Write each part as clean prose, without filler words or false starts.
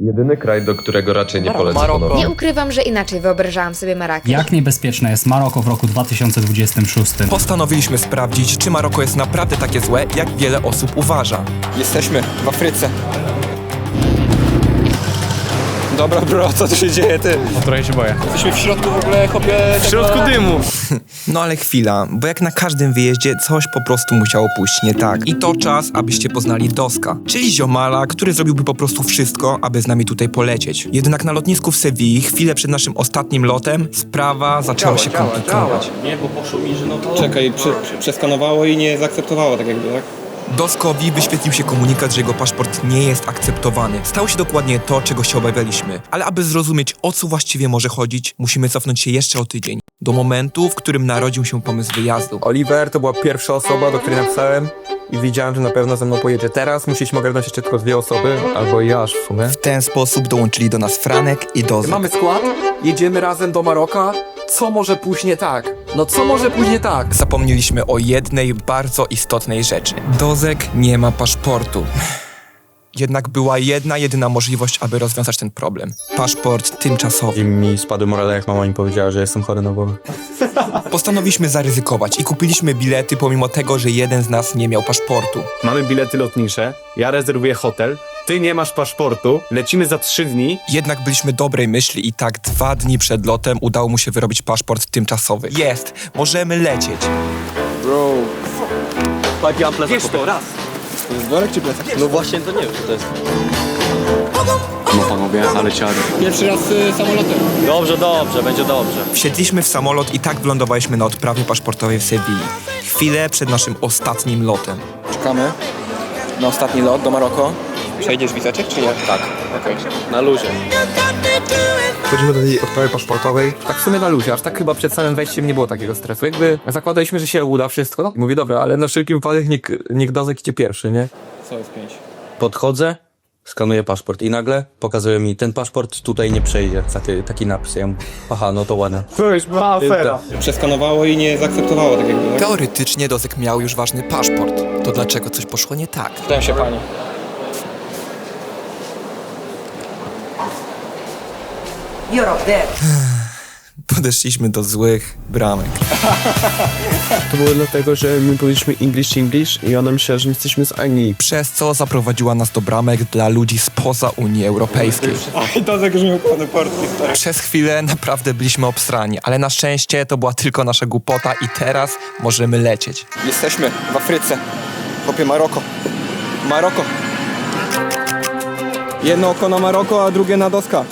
Jedyny kraj, do którego raczej nie polecę Maroko. ponownie. Nie ukrywam, że inaczej wyobrażałam sobie Marrakesz. Jak niebezpieczne jest Maroko w roku 2026? Postanowiliśmy sprawdzić, czy Maroko jest naprawdę takie złe, jak wiele osób uważa. Jesteśmy w Afryce. Dobra bro, co tu się dzieje, ty? Trochę się boję. Jesteśmy w środku w ogóle, chłopie... W środku dymu. No ale chwila, bo jak na każdym wyjeździe coś po prostu musiało pójść nie tak. I to czas, abyście poznali Doska, czyli ziomala, który zrobiłby po prostu wszystko, aby z nami tutaj polecieć. Jednak na lotnisku w Sewilli, chwilę przed naszym ostatnim lotem, sprawa zaczęła się komplikować. Nie, bo poszło mi, że no to... Czekaj, przeskanowało i nie zaakceptowało tak jakby, tak? Doskowi wyświetlił się komunikat, że jego paszport nie jest akceptowany. Stało się dokładnie to, czego się obawialiśmy. Ale aby zrozumieć, o co właściwie może chodzić, musimy cofnąć się jeszcze o tydzień. Do momentu, w którym narodził się pomysł wyjazdu. Oliver to była pierwsza osoba, do której napisałem i wiedziałem, że na pewno ze mną pojedzie. Teraz musieliśmy ogarnąć jeszcze tylko 2 osoby, albo i aż w sumie. W ten sposób dołączyli do nas Franek i Dozek. Mamy skład, jedziemy razem do Maroka. Co może pójść nie tak? No co może pójść nie tak? Zapomnieliśmy o jednej bardzo istotnej rzeczy. Dozek nie ma paszportu. Jednak była jedyna możliwość, aby rozwiązać ten problem. Paszport tymczasowy. I mi spadły morale, jak mama mi powiedziała, że jestem chory na głowę. Postanowiliśmy zaryzykować i kupiliśmy bilety, pomimo tego, że jeden z nas nie miał paszportu. Mamy bilety lotnicze, ja rezerwuję hotel, ty nie masz paszportu, lecimy za 3 dni. Jednak byliśmy dobrej myśli i tak 2 dni przed lotem udało mu się wyrobić paszport tymczasowy. Jest! Możemy lecieć! Bro... Patrz, ja mam plecak. Wiesz to, raz. To jest worek czy plecak? No właśnie, to nie wiem, co to jest. No panowie, ale ciary. Pierwszy raz samolotem. Dobrze, dobrze, będzie dobrze. Wsiedliśmy w samolot i tak wylądowaliśmy na odprawie paszportowej w Sewilli. Chwilę przed naszym ostatnim lotem. Czekamy na ostatni lot do Maroko. Przejdziesz wizeczek czy nie? Tak. Okej. Na luzie. Chodzimy do tej odprawy paszportowej. Tak w sumie na luzie, aż tak chyba przed samym wejściem nie było takiego stresu. Jakby zakładaliśmy, że się uda wszystko. No. Mówię, dobra, ale na wszelki wypadek niech Dozek idzie pierwszy, nie? Co jest 5? Podchodzę, skanuję paszport i nagle pokazuje mi, ten paszport tutaj nie przejdzie. Taki napis. Ja mówię, aha, no to ładne. To już była afera. Przeskanowało i nie zaakceptowało tak jakby, tak? Teoretycznie Dozek miał już ważny paszport. To dlaczego coś poszło nie tak? Pytałem się pani. Podeszliśmy do złych bramek. To było dlatego, że my byliśmy English i ona myślała, że my jesteśmy z Anglii. Przez co zaprowadziła nas do bramek dla ludzi spoza Unii Europejskiej. Aj, Dozek już miał pełny portfel, stary. Przez chwilę naprawdę byliśmy obsrani, ale na szczęście to była tylko nasza głupota i teraz możemy lecieć. Jesteśmy w Afryce. Chłopie, Maroko. Maroko. Jedno oko na Maroko, a drugie na Doska.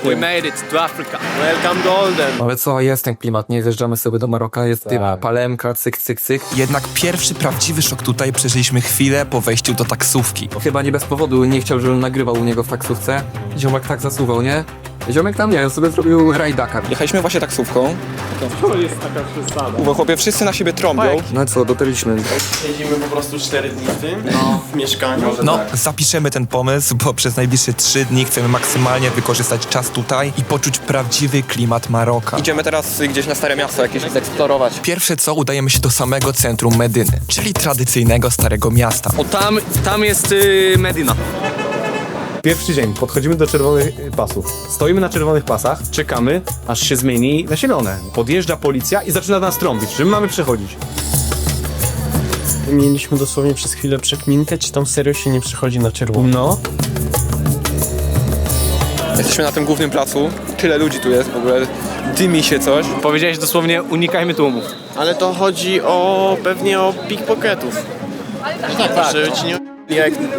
We made it to Africa. Welcome golden. Ale co, jest ten klimat, nie zjeżdżamy sobie do Maroka, jest typ palemka, cyk, cyk, cyk. Jednak pierwszy prawdziwy szok tutaj przeżyliśmy chwilę po wejściu do taksówki. Chyba nie bez powodu nie chciał, żebym nagrywał u niego w taksówce. Ziomek tak zasuwał, nie? Ziomek tam nie, on sobie zrobił rajdaka. Jechaliśmy właśnie taksówką. To jest taka przesada. Uwa, chłopie, wszyscy na siebie trąbią. No co, dotarliśmy. Siedzimy po prostu 4 dni w tym, w mieszkaniu. No, zapiszemy ten pomysł, bo przez najbliższe 3 dni chcemy maksymalnie wykorzystać czas tutaj i poczuć prawdziwy klimat Maroka. Idziemy teraz gdzieś na Stare Miasto jakieś zeksplorować. Pierwsze co, udajemy się do samego centrum Medyny, czyli tradycyjnego Starego Miasta. O, tam jest Medina. Pierwszy dzień, podchodzimy do czerwonych pasów. Stoimy na czerwonych pasach, czekamy, aż się zmieni na zielone. Podjeżdża policja i zaczyna nas trąbić, że my mamy przechodzić. Mieliśmy dosłownie przez chwilę przekminkę, czy tam serio się nie przechodzi na czerwono. No. Jesteśmy na tym głównym placu. Tyle ludzi tu jest w ogóle. Dymi się coś. Powiedziałeś dosłownie, unikajmy tłumów. Ale to chodzi pewnie o pickpocketów. Tak. Żeby ci nie...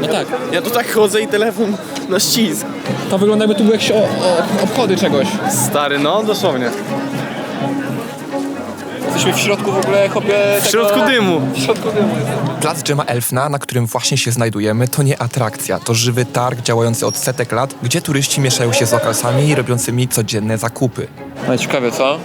No tak. Ja tu tak chodzę i telefon na ścisk. To wygląda, jakby tu były jakieś obchody czegoś. Stary, no dosłownie. Jesteśmy w środku w ogóle, chłopie... W środku dymu. W środku dymu jest. Plac Dżema Elfna, na którym właśnie się znajdujemy, to nie atrakcja, to żywy targ działający od setek lat, gdzie turyści mieszają się z lokalsami robiącymi codzienne zakupy. No ciekawe, co?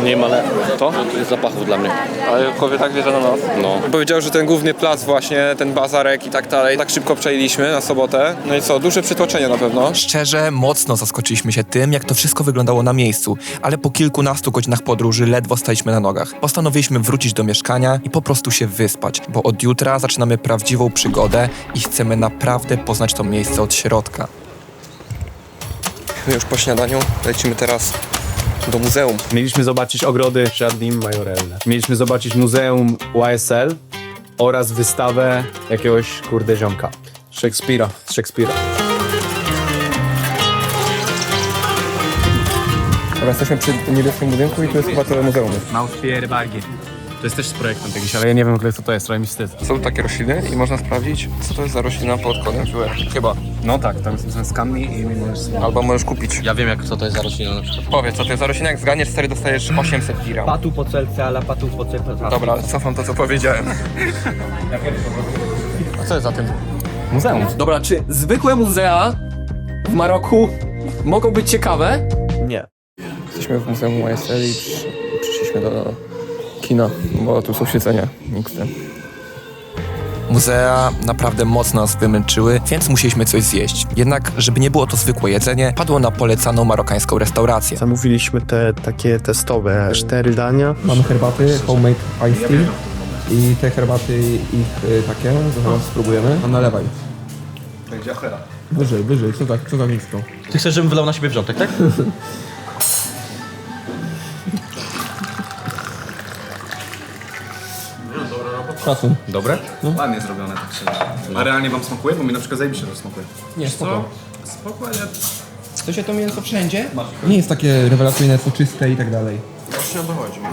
Nie wiem, ale to jest zapachu dla mnie. Ale chłopie tak wjeżdża na nas. No. Powiedział, że ten główny plac właśnie, ten bazarek i tak dalej, tak szybko przejęliśmy na sobotę. No i co, duże przytłoczenie na pewno. Szczerze, mocno zaskoczyliśmy się tym, jak to wszystko wyglądało na miejscu, ale po kilkunastu godzinach podróży ledwo staliśmy na nogach. Postanowiliśmy wrócić do mieszkania i po prostu się wyspać, bo od jutra zaczynamy prawdziwą przygodę i chcemy naprawdę poznać to miejsce od środka. Byliśmy już po śniadaniu, lecimy teraz do muzeum. Mieliśmy zobaczyć ogrody Jardim Majorelle. Mieliśmy zobaczyć muzeum YSL oraz wystawę jakiegoś kurde ziomka. Szekspira. Z Szekspira. Dobra, jesteśmy przy niebieskim budynku i tu jest chyba to muzeum. Mausfierbargie. To jest też projektant jakiś, ale ja nie wiem w ogóle co to jest, trochę mi wstyd. Są takie rośliny i można sprawdzić, co to jest za roślina pod kodem QR. Chyba. No tak, tam są skanmi i możesz... Albo możesz kupić. Ja wiem, co to jest za roślina na przykład. Powiedz, co to jest za roślina, jak zganiesz 4 dostajesz 800 dirham. Patu po celce, ale patu po celce. Dobra, cofam to, co powiedziałem. A co jest za tym? Muzeum. Dobra, czy zwykłe muzea w Maroku mogą być ciekawe? Nie. Jesteśmy w muzeum YSL i przyszliśmy do kina, bo tu są siedzenia mixte. Muzea naprawdę mocno nas wymęczyły, więc musieliśmy coś zjeść. Jednak, żeby nie było to zwykłe jedzenie, padło na polecaną marokańską restaurację. Zamówiliśmy te takie testowe 4 dania. Mamy herbaty, homemade iced tea i te herbaty ich takie, zaraz spróbujemy. A nalewaj. Będzie afera. Wyżej, co tak nisko? Ty chcesz, żebym wylał na siebie wrzątek, tak? Szacun. Dobre? No. Ładnie zrobione tak szczerze. A realnie wam smakuje? Bo mi na przykład zajebiście to smakuje. Nie, spoko. Spoko, ale... To się to mięso wszędzie? Nie jest takie rewelacyjne, soczyste i tak dalej.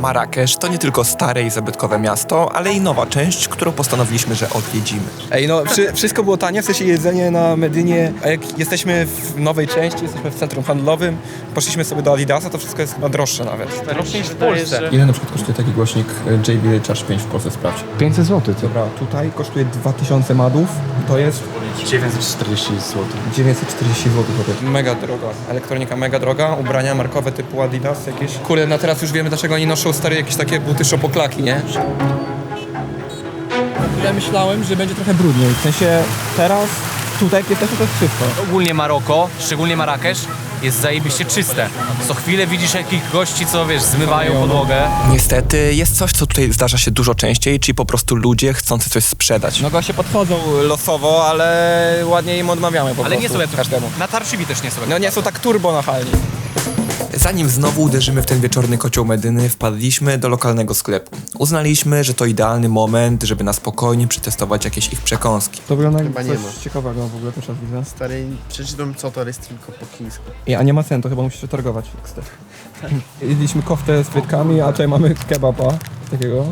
Marrakesz to nie tylko stare i zabytkowe miasto, ale i nowa część, którą postanowiliśmy, że odwiedzimy. Ej, no wszystko było tanie, w sensie jedzenie na Medynie, a jak jesteśmy w nowej części, jesteśmy w centrum handlowym, poszliśmy sobie do Adidasa, to wszystko jest chyba droższe nawet. Droższe niż w Polsce. Ile na przykład kosztuje taki głośnik JBL Charge 5 w Polsce, sprawdź. 500 zł. Dobra, tutaj kosztuje 2000 madów, to jest 940 zł. 940 zł. Mega droga. Elektronika mega droga, ubrania markowe typu Adidas jakieś. Kurde, no teraz już wiemy, dlaczego oni noszą stare jakieś takie buty szopoklaki, nie? Ja myślałem, że będzie trochę brudniej, w sensie teraz tutaj jak jesteśmy to jest czysto. Ogólnie Maroko, szczególnie Marrakesz, jest zajebiście czyste. Co chwilę widzisz jakich gości, co wiesz, zmywają podłogę. Niestety jest coś, co tutaj zdarza się dużo częściej, czyli po prostu ludzie chcący coś sprzedać. No goście podchodzą losowo, ale ładnie im odmawiamy po Ale prostu. nie są jak każdemu. na Tarshibi też nie są jak No nie są tak turbo nachalni. Zanim znowu uderzymy w ten wieczorny kocioł Medyny, wpadliśmy do lokalnego sklepu. Uznaliśmy, że to idealny moment, żeby na spokojnie przetestować jakieś ich przekąski. To wygląda jak Chyba nie coś ma. ciekawego w ogóle, też raz widzę. Stary, przeczytam co to jest tylko po chińsku. A nie ma sen, to chyba musisz się targować. Jedliśmy koftę z frytkami, a tutaj mamy kebaba takiego.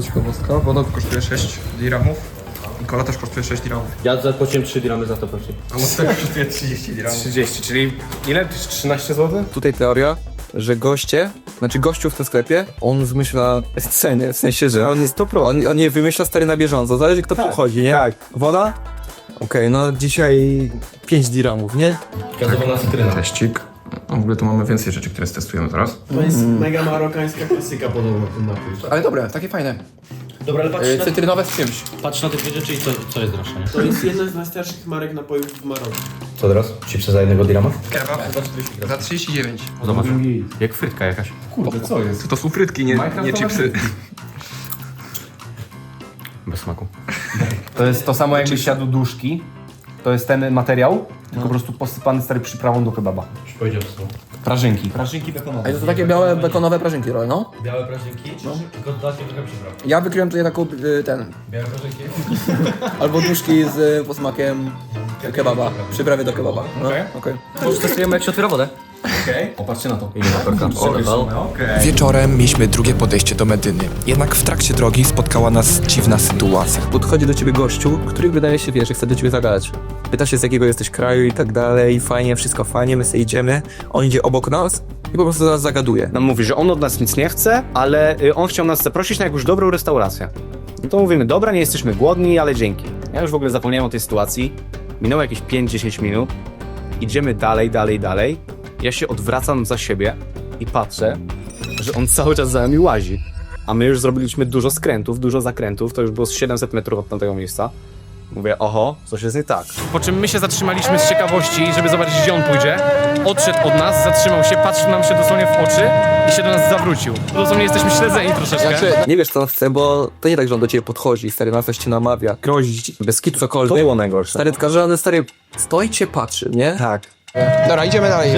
Ciekawostka, woda kosztuje 6 dirhamów i kola też kosztuje 6 dirhamów. Ja zapłaciłem 3 diramy za to, proszę. A mocnego kosztuje 30 dirhamów. 30, czyli ile? 13 zł? Tutaj teoria, że gościu w tym sklepie, on zmyśla ceny, w sensie, że on jest on nie wymyśla stary na bieżąco, zależy kto pochodzi, nie? Tak. Woda? Okej, no dzisiaj 5 dirhamów, nie? Gazowana cytryna. Teścik. W ogóle tu mamy więcej rzeczy, które testujemy teraz. To jest mega marokańska klasyka podobno w tym napój. Ale dobre, takie fajne. Dobra, ale Cytrynowe z czymś. patrz na te dwie rzeczy i co jest droższe, nie? To jest jedna z najstarszych marek napojów w Maroku. Co teraz? Chipsy za 1 dirama? Kebab za 39. Zobacz. Jak frytka jakaś. Kurde, co jest? To są frytki, nie chipsy. Bez smaku. To jest to samo jakbyś jadł duszki. To jest ten materiał, tylko po prostu posypany stary przyprawą do kebaba. Już powiedział co. Prażynki. Prażynki bekonowe. To są takie białe, bekonowe prażynki, no. Białe prażynki, tylko dodatkiem trochę przypraw. Ja wykryłem tutaj taką, Białe prażynki? albo duszki z posmakiem kebaba, przyprawy do kebaba. No, okej. Może testujemy jak się otwiera wodę. Popatrzcie na to. Ile Wieczorem mieliśmy drugie podejście do Medyny. Jednak w trakcie drogi spotkała nas dziwna sytuacja. Podchodzi do ciebie gościu, który wydaje się, że chce do ciebie zagadać. Pyta się z jakiego jesteś kraju i tak dalej, fajnie, wszystko fajnie, my sobie idziemy. On idzie obok nas i po prostu nas zagaduje. Nam mówi, że on od nas nic nie chce, ale on chciał nas zaprosić na jakąś dobrą restaurację. No to mówimy, dobra, nie jesteśmy głodni, ale dzięki. Ja już w ogóle zapomniałem o tej sytuacji. Minęło jakieś 5-10 minut. Idziemy dalej. Ja się odwracam za siebie i patrzę, że on cały czas za nami łazi. A my już zrobiliśmy dużo skrętów, dużo zakrętów, to już było z 700 metrów od tamtego miejsca. Mówię, oho, coś jest nie tak. Po czym my się zatrzymaliśmy z ciekawości, żeby zobaczyć gdzie on pójdzie. Odszedł od nas, zatrzymał się, patrzył nam się dosłownie w oczy i się do nas zawrócił. Dosłownie jesteśmy śledzeni troszeczkę. Nie wiesz co on chce, bo to nie tak, że on do ciebie podchodzi, stary, na coś cię namawia, grozi, bez kitu To cokolwiek. było najgorsze. Stary, tylko że on stary stoi cię patrzy, nie? Tak. Dobra, idziemy dalej.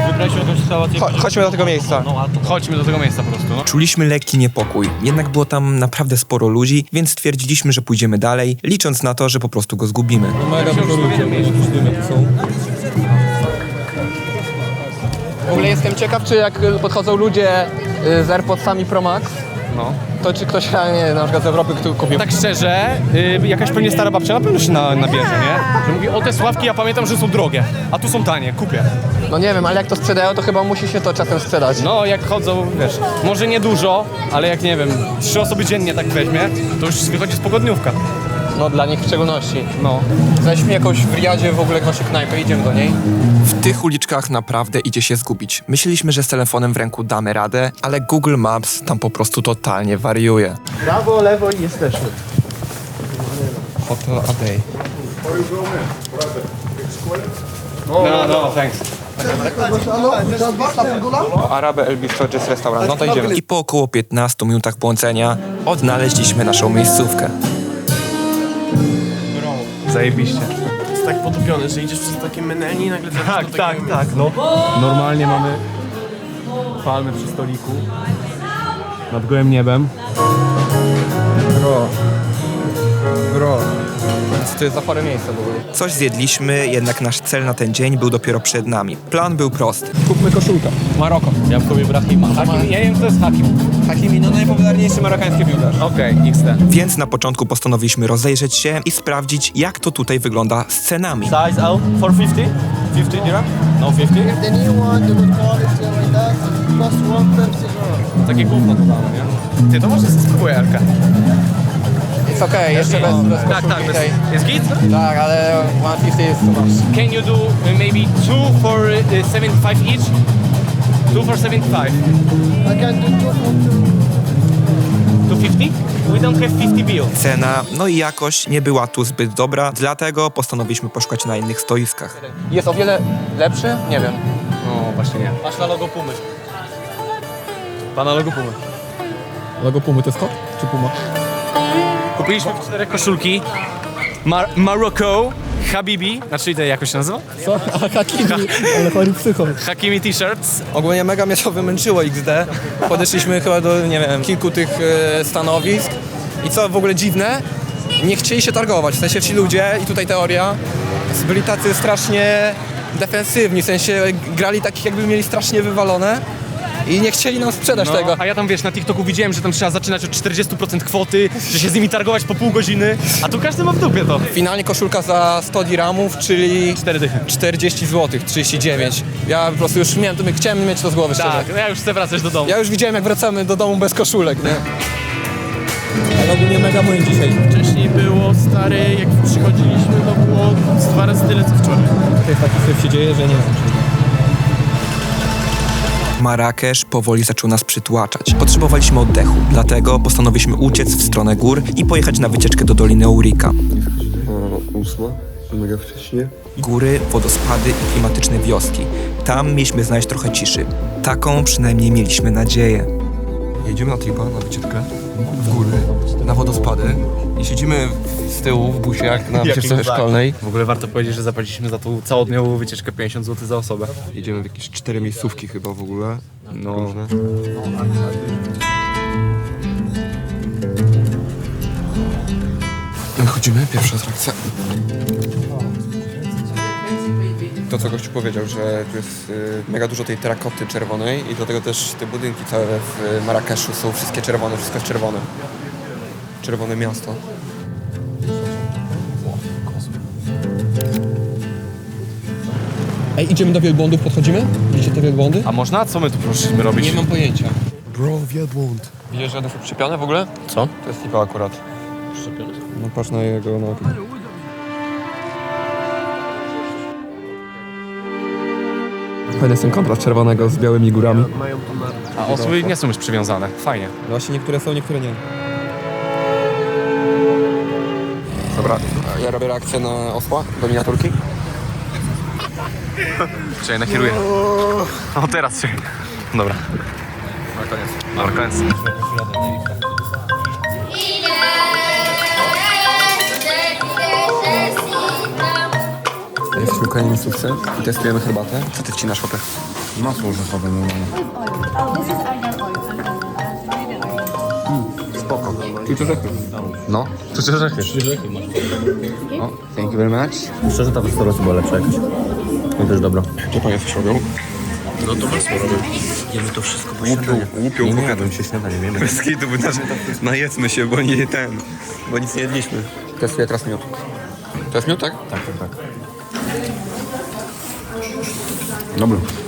Wybraliśmy jakąś sytuację. Chodźmy do tego miejsca. Chodźmy do tego miejsca po prostu, no. Czuliśmy lekki niepokój, jednak było tam naprawdę sporo ludzi, więc stwierdziliśmy, że pójdziemy dalej, licząc na to, że po prostu go zgubimy. Mega dużo ludzi są. W ogóle jestem ciekaw, czy jak podchodzą ludzie z AirPodsami Pro Max, No. to czy ktoś, nie, na przykład z Europy, kto kupił. Tak szczerze, jakaś pewnie stara babcia na pewno się nabierze, nie? Że mówi, o te sławki ja pamiętam, że są drogie, a tu są tanie, kupię. No nie wiem, ale jak to sprzedają, to chyba musi się to czasem sprzedać. No, jak chodzą, wiesz, może nie dużo, ale jak, nie wiem, 3 osoby dziennie tak weźmie, to już wychodzi spogodniówka. No dla nich w szczególności. No. Weźmy jakąś w Riyadzie w ogóle jakąś knajpę, idziemy do niej. W tych uliczkach naprawdę idzie się zgubić. Myśleliśmy, że z telefonem w ręku damy radę, ale Google Maps tam po prostu totalnie wariuje. Prawo, lewo i jesteśmy. Hotel Adej. No, thanks. Arabe El Bistro jest restaurant, no to idziemy. I po około 15 minutach błądzenia odnaleźliśmy naszą miejscówkę. Zajebiście. Jest tak potopiony, że idziesz przez takie meneli i nagle trafisz do takiego Tak, no. Normalnie mamy palmy przy stoliku, nad gołym niebem. Bro. To jest za parę miejsca w ogóle. Coś zjedliśmy, jednak nasz cel na ten dzień był dopiero przed nami. Plan był prosty. Kupmy koszulkę. Maroko. Ja w sobie Brahima. Hakim, ja wiem, kto jest Hakim. Hakimi, no najpopularniejszy marokański piłkarz. Okej, XT. Więc na początku postanowiliśmy rozejrzeć się i sprawdzić, jak to tutaj wygląda z cenami. Size out for 50? 50 dirham? No 50? Takie gówno to damy, nie? Ty, to może spróbuję, Arka. Jest okej, jeszcze bez koszulki tej. Jest git? Tak, ale 150 jest too much. Can you do maybe 2 for 75 each? 2 for 75. I can do 250? We don't have 50 bill. Cena, no i jakość nie była tu zbyt dobra, dlatego postanowiliśmy poszukać na innych stoiskach. Jest o wiele lepszy? Nie wiem. No, właśnie nie. Masz na logo Pumy. Pana logo Pumy. Logo Pumy to jest kot? Czy Puma? Kupiliśmy 4 koszulki. Maroko, Habibi, znaczy te jakoś się nazywa? Co? Hakimi, ale chory psychol. Hakimi t-shirts. Ogólnie mega mnie to wymęczyło XD. Podeszliśmy chyba do, nie wiem, kilku tych stanowisk. I co w ogóle dziwne, nie chcieli się targować. W sensie ci ludzie, i tutaj teoria, byli tacy strasznie defensywni. W sensie grali takich, jakby mieli strasznie wywalone. I nie chcieli nam sprzedać tego. A ja tam, wiesz, na TikToku widziałem, że tam trzeba zaczynać od 40% kwoty, że się z nimi targować po pół godziny, a tu każdy ma w dupie to. Finalnie koszulka za 100 dirhamów, czyli 4 dychy. 40 zł, 39. Ja po prostu już chciałem mieć to z głowy, szczerze. Tak, ja już chcę wracać do domu. Ja już widziałem, jak wracamy do domu bez koszulek, nie? Ale ogólnie mega młyn dzisiaj. Wcześniej było, stary, jak przychodziliśmy, to było 2 razy tyle co wczoraj. To jest taki syf się dzieje, że nie wiem. Marrakesz powoli zaczął nas przytłaczać. Potrzebowaliśmy oddechu, dlatego postanowiliśmy uciec w stronę gór i pojechać na wycieczkę do Doliny Ourika. 8, mega wcześnie. Góry, wodospady i klimatyczne wioski. Tam mieliśmy znaleźć trochę ciszy. Taką przynajmniej mieliśmy nadzieję. Jedziemy na tripa, na wycieczkę, w góry, na wodospady i siedzimy z tyłu w busie jak na wycieczce szkolnej. W ogóle warto powiedzieć, że zapłaciliśmy za tą całodniową wycieczkę 50 zł za osobę. Jedziemy w jakieś 4 miejscówki chyba w ogóle. No. Różne. Chodzimy, pierwsza atrakcja. To co gościu powiedział, że tu jest mega dużo tej terakoty czerwonej i dlatego też te budynki całe w Marrakeszu są wszystkie czerwone, wszystko jest czerwone. Czerwone miasto. Ej, idziemy do wielbłądów, podchodzimy? Widzicie te wielbłądy? A można? Co my tu prosimy robić? Nie mam pojęcia. Bro, wielbłąd. Widzisz, że one są przyczepione w ogóle? Co? To jest Tipa akurat. Szczepiony? No patrz na jego nogi. Fajny jest ten kontrast czerwonego z białymi górami. Mają to na... A osoby nie są już przywiązane. Fajnie. Właśnie niektóre są, niektóre nie. Dobra, ja robię reakcję na osła do miniaturki. Czekaj, nakieruję. O, teraz czekaj. Dobra. Dobra, koniec. Jesteśmy małpka na miejscówce i testujemy herbatę. Co ty wcinasz, chłopie? Masło orzechowe normalnie. Spoko. Czuć orzechy. No, to czy orzechy? O, thank you very much. Szczerze, ta restauracja była lepsza jakaś. No też dobra. Gdzie panie coś robią? No to masło robię. Jemy to wszystko po śniadaniu. Łupią Nie jadłem się śniadanie, wiemy. Bez kitu, najedzmy się, bo nie bo nic nie jedliśmy. Testuję teraz miód. To jest miód, tak? Tak.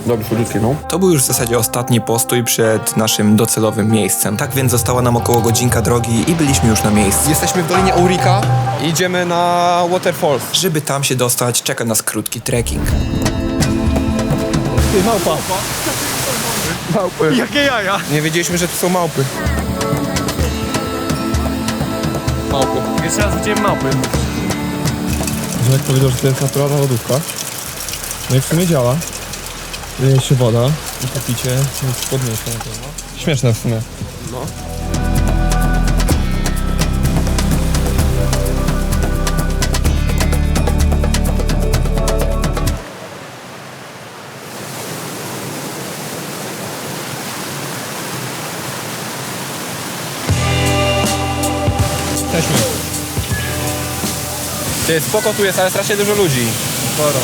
Dobry, słodziutki, no. To był już w zasadzie ostatni postój przed naszym docelowym miejscem. Tak więc została nam około godzinka drogi i byliśmy już na miejscu. Jesteśmy w Dolinie Aurika i idziemy na Waterfalls. Żeby tam się dostać, czeka nas krótki trekking. Ty, małpa. Małpy. Jakie jaja? Nie wiedzieliśmy, że tu są małpy. Małpy. Jeszcze raz widziałem małpy. Żonek powiedział, że to jest naturalna lodówka. No i w sumie działa. Leje się woda i popicie jest spodniejsze na pewno. Śmieszne w sumie. No. Jesteśmy. Ty, spoko tu jest, ale strasznie dużo ludzi. Sporo.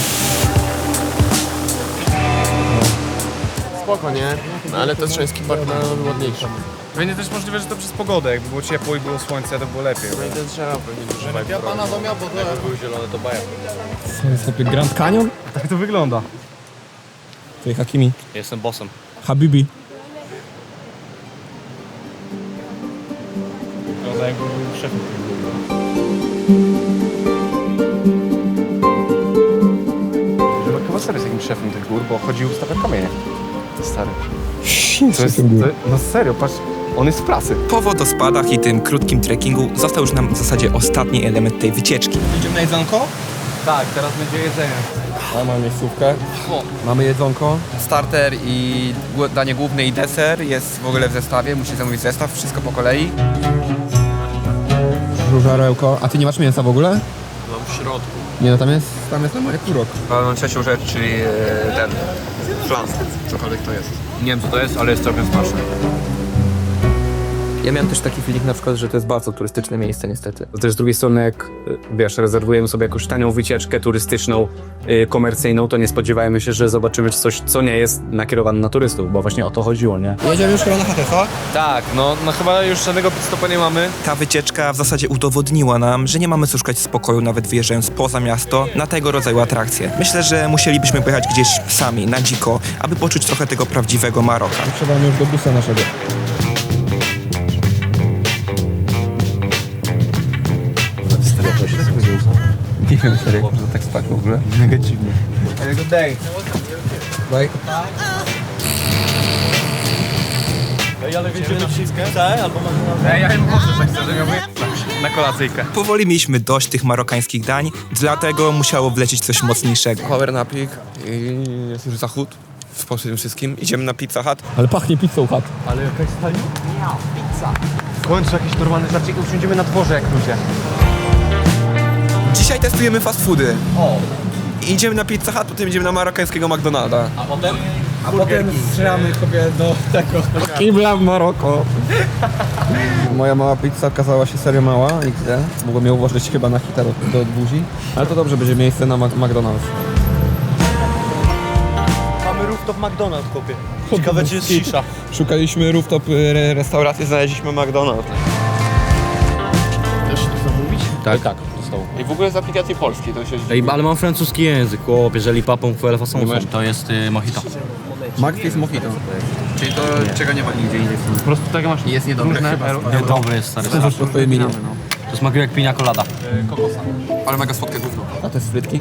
Spoko, nie? No, ale to Trzański Park na ładniejszy. Będzie też możliwe, że to przez pogodę. Jakby było ciepło i było słońce, to było lepiej. No i ten drzewa pewnie dużo vibe. Ja pana to miał, bo to... Jakby były zielone, to baja. To jest sobie Grand Canyon? Tak to wygląda. Ty, Hakimi. Jestem bossem. Habibi. Wygląda jakby był szefem. Żeby chyba serio jest jakimś szefem tych gór, bo chodził z tapet kamienie. Stary. To jest, no serio, patrz, on jest w pracy. Po wodospadach i tym krótkim trekkingu został już nam w zasadzie ostatni element tej wycieczki. Idziemy na jedzonko? Tak, teraz będzie jedzenie. A, mamy miejscówkę. Mamy jedzonko. Starter i danie główne i deser jest w ogóle w zestawie. Musisz zamówić zestaw, wszystko po kolei. Żużarełko. A ty nie masz mięsa w ogóle? Mam w środku. Nie, no tam jest normalnie kurok. Mam trzecią rzecz, czyli ten flan. Cokolwiek to jest. Nie wiem co to jest, ale jest całkiem smaczne. Ja miałem też taki feeling na przykład, że to jest bardzo turystyczne miejsce niestety. To też z drugiej strony, jak wiesz, rezerwujemy sobie jakąś tanią wycieczkę turystyczną, komercyjną, to nie spodziewajmy się, że zobaczymy coś, co nie jest nakierowane na turystów, bo właśnie o to chodziło, nie? Jedziemy już chyba na chatę, co? Tak, no chyba już żadnego pitstopa nie mamy. Ta wycieczka w zasadzie udowodniła nam, że nie mamy co szukać spokoju nawet wyjeżdżając poza miasto na tego rodzaju atrakcje. Myślę, że musielibyśmy pojechać gdzieś sami, na dziko, aby poczuć trochę tego prawdziwego Maroka. Wsiadamy już do busa naszego. Nie wiem, serio, można tak spać w ogóle. Mega dziwnie. Have a good day. Bye. Ale wiecie na wszystkie? Tak, albo mamy... Ja bym poszedł, tak szczerze, miałbym na kolacyjkę. Powoli mieliśmy dość tych marokańskich dań, dlatego musiało wlecieć coś mocniejszego. Power napik i jest już zachód. Po tym wszystkim idziemy na Pizza Hut. Ale pachnie pizzą Hut. Ale jakaś stali? Pizza. W końcu jakiś normalny żarcik, usiądziemy na dworze jak ludzie. Dzisiaj testujemy fast foody. O! Idziemy na Pizza Hut, potem idziemy na marokańskiego McDonalda. A potem? A potem strzelamy sobie do tego kibla w Maroko. Moja mała pizza okazała się serio mała, XD. Mogłem ją ułożyć chyba na hitę do buzi. Ale to dobrze, będzie miejsce na McDonald's. Mamy rooftop McDonald's, chłopie. Ciekawe, czy jest shisha. Szukaliśmy rooftop restauracji, znaleźliśmy McDonald's. Chcesz to zamówić? Tak, zostało. I w ogóle z aplikacji polskiej to się... Ej, ale mam francuski język, chłop, jeżeli papą fuel façon. To jest mojito. Mac jest mojito. Czyli to czego nie ma nigdzie indziej. Po prostu tak masz Jest niedobre chyba. Dobry jest, stary. To jest twoje minion. To smakuje jak piña colada. Kokosa. Ale mega słodkie gówno. A to jest frytki?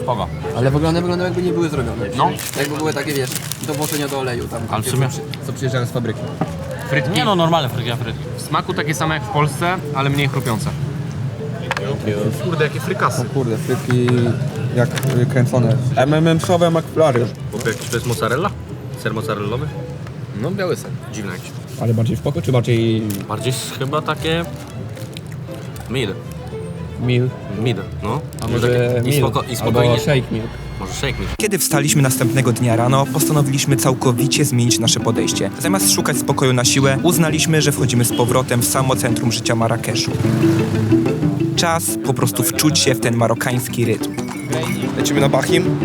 Spoko. Ale wyglądają jakby nie były zrobione. No. Jakby były takie, wiesz, do włożenia do oleju tam. Ale w sumie- Co przyjeżdżają z fabryki. Frytki. Nie no, normalne frytki. W smaku takie same jak w Polsce, ale mniej chrupiące. Kurde, jakie frykasy. Kurde, frytki jak kręcone. MMM-sowe McFlurry. Chłopie, jakiś to jest mozzarella? Ser mozzarellowy? No biały ser. Dziwny jakiś. Ale bardziej w poko, czy bardziej... Bardziej chyba takie... mid. Milk. Mid, no. A może milk, albo shake milk. Może shake milk. Kiedy wstaliśmy następnego dnia rano, postanowiliśmy całkowicie zmienić nasze podejście. Zamiast szukać spokoju na siłę, uznaliśmy, że wchodzimy z powrotem w samo centrum życia Marrakeszu. Czas po prostu wczuć się w ten marokański rytm. Lecimy na Bahim.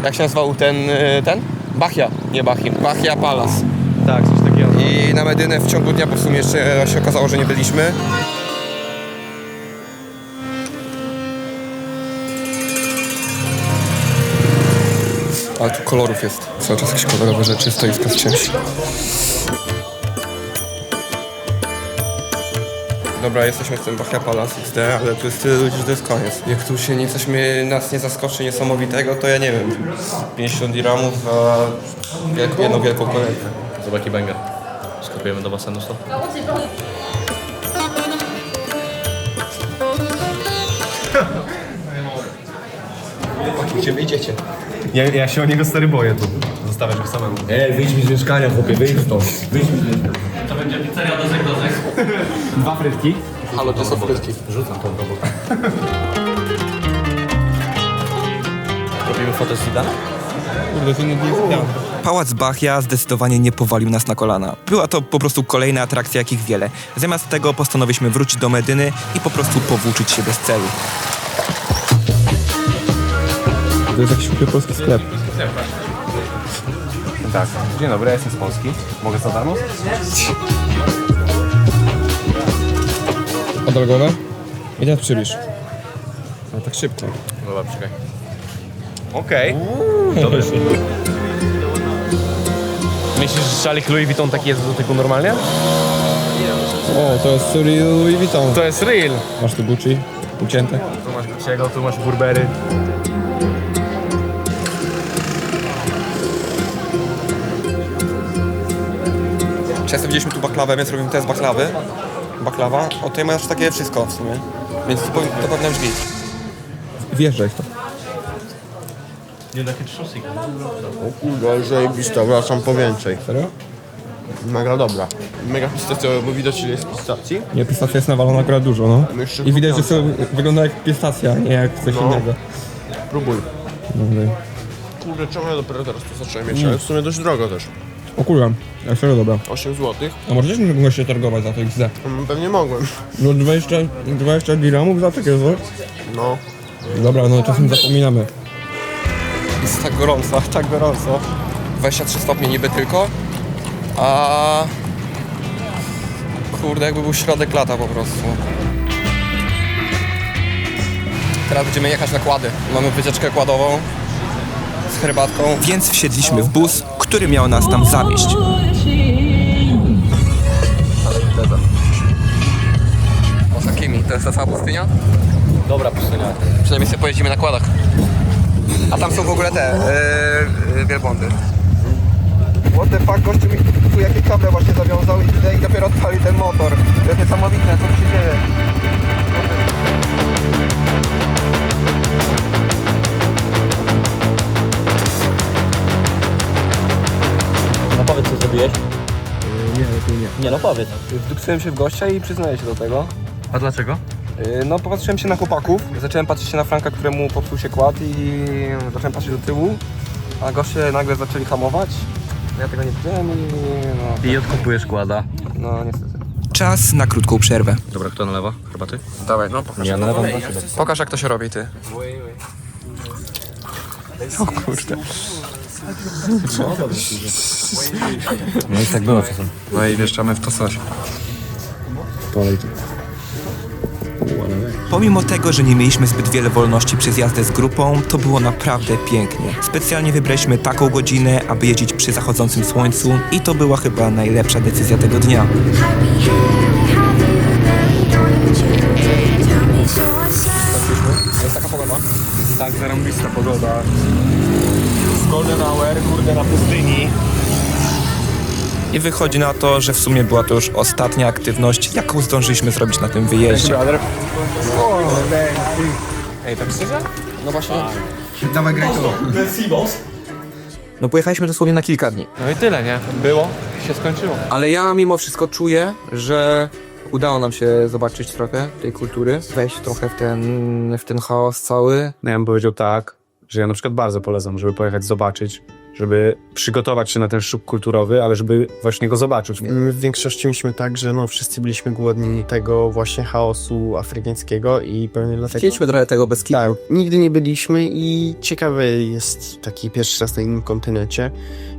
Jak się nazywał ten? Bahia, nie Bahim. Bahia Palace. Tak, coś takiego. I na Medynę w ciągu dnia, bo w sumie jeszcze się okazało, że nie byliśmy. Ale tu kolorów jest. Cały czas jakieś kolorowe rzeczy, stoiska z czymś. Dobra, jesteśmy w tym Bahia Palace XD, ale tu jest tyle ludzi, że to jest koniec. Jak tu się nas nie zaskoczy niesamowitego, to ja nie wiem. 50 dirhamów za jedną wielką kolejkę. Zobacz jaki banger. Skakujemy do basenu, stop. Gdzie wyjdziecie? Ja się o niego stary boję tu. Zostawiasz go samemu. Wyjdź mi z mieszkania, chłopie, wyjdź stąd. Wyjdź mi z mieszkania. To będzie pizzeria dozek. 2 frytki. Halo, to są frytki. Rzucam tą robotę. Robimy fotę z Zidane? Kurde, to nie jest Pałac Bahia zdecydowanie nie powalił nas na kolana. Była to po prostu kolejna atrakcja, jakich wiele. Zamiast tego postanowiliśmy wrócić do Medyny i po prostu powłóczyć się bez celu. To jest jakiś polski sklep. Tak. Dzień dobry, ja jestem z Polski. Mogę za darmo? Odrogowe? I teraz przybliż. No tak szybko. Dobra, czekaj. Okej. Dobry. Myślisz, że szalik Louis Vuitton taki jest w dotyku normalnie? O, to jest Real Louis Vuitton. To jest real. Masz tu Gucci, ucięte. Tu masz Gucci'ego, tu masz Burberry. Często widzieliśmy tu baklawę, więc robimy test baklawy. Baklawa. O, tutaj masz takie wszystko w sumie. Więc to powinno być git. Wjeżdżaj w to. Nie takie trzosik. O kurde, ale zajebista, wracam po więcej. Serio? Mega dobra. Mega pistacjowa, bo widać ile jest pistacji. Nie, pistacja jest nawalona akurat dużo, no. Jeszcze I widać, że kupiące. to wygląda jak pistacja, nie jak coś innego. Próbuj. Dobra. Kurde, czemu ja dopiero teraz to zacząłem mieć, ale w sumie dość drogo też. O kurwa, jak serio dobra. 8 zł. A może też mógłbyś się targować za to XD? Pewnie mogłem. No 20 dirhamów za takie coś? No. Dobra, no czasem zapominamy. Jest tak gorąco, tak gorąco. 23 stopnie niby tylko, a kurde, jakby był środek lata po prostu. Teraz będziemy jechać na kłady. Mamy wycieczkę kładową z herbatką. Więc wsiedliśmy w bus, który miał nas tam zawieźć. O takimi, to jest ta cała pustynia? Dobra pustynia. Przynajmniej sobie pojeździmy na kładach. A tam są w ogóle te wielbłądy. What the fuck, gościu mi tu jakieś kable właśnie zawiązał i dopiero odpalił ten motor. To jest niesamowite, co tu się dzieje. No powiedz co zrobiłeś. Nie, lepiej nie. Nie no powiedz. Wdupcyłem się w gościa i przyznaję się do tego. A dlaczego? No popatrzyłem się na chłopaków, zacząłem patrzeć się na Franka, któremu popsuł się kład i zacząłem patrzeć do tyłu, a goście nagle zaczęli hamować. Ja tego nie widziałem i no... I odkupujesz kłada. No niestety. Czas na krótką przerwę. Dobra, kto nalewa? Herbaty? Dawaj, no pokaż. Ja nalewam dla siebie. Pokaż jak to się robi, ty. O kurde. No i tak było czasem. No i wieszczamy w to coś. Polej tu. Pomimo tego, że nie mieliśmy zbyt wiele wolności przez jazdę z grupą, to było naprawdę pięknie. Specjalnie wybraliśmy taką godzinę, aby jeździć przy zachodzącym słońcu i to była chyba najlepsza decyzja tego dnia. Jest taka pogoda? Tak, zarąbista pogoda. Golden hour, kurde, na pustyni. I wychodzi na to, że w sumie była to już ostatnia aktywność, jaką zdążyliśmy zrobić na tym wyjeździe. Ej, tak szczerze? No właśnie. Dawaj graj to. No pojechaliśmy dosłownie na kilka dni. No i tyle, nie? Było i się skończyło. Ale ja mimo wszystko czuję, że Udało nam się zobaczyć trochę tej kultury, wejść trochę w ten chaos cały. No ja bym powiedział tak, że ja na przykład bardzo polecam, żeby pojechać zobaczyć, żeby przygotować się na ten szok kulturowy, ale żeby właśnie go zobaczyć. My w większości mieliśmy tak, że no wszyscy byliśmy głodni tego właśnie chaosu afrykańskiego i pewnie dlatego... Chcieliśmy trochę tego bez kitu. Tak, nigdy nie byliśmy i ciekawy jest taki pierwszy raz na innym kontynencie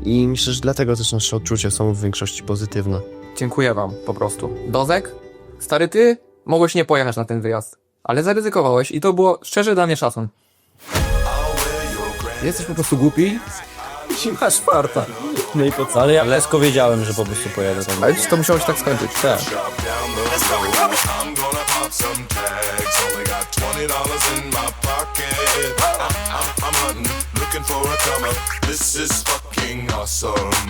i myślę, że dlatego też nasze odczucia są w większości pozytywne. Dziękuję wam, po prostu. Dozek, stary ty, mogłeś nie pojechać na ten wyjazd, ale zaryzykowałeś i to było szczerze dla mnie szacun. Jesteś po prostu głupi i masz farta. No i po co? Ale ja lesko wiedziałem, że po prostu pojadę tam. Ale to musiało się tak skończyć, tak. Looking for a come up. This is fucking awesome.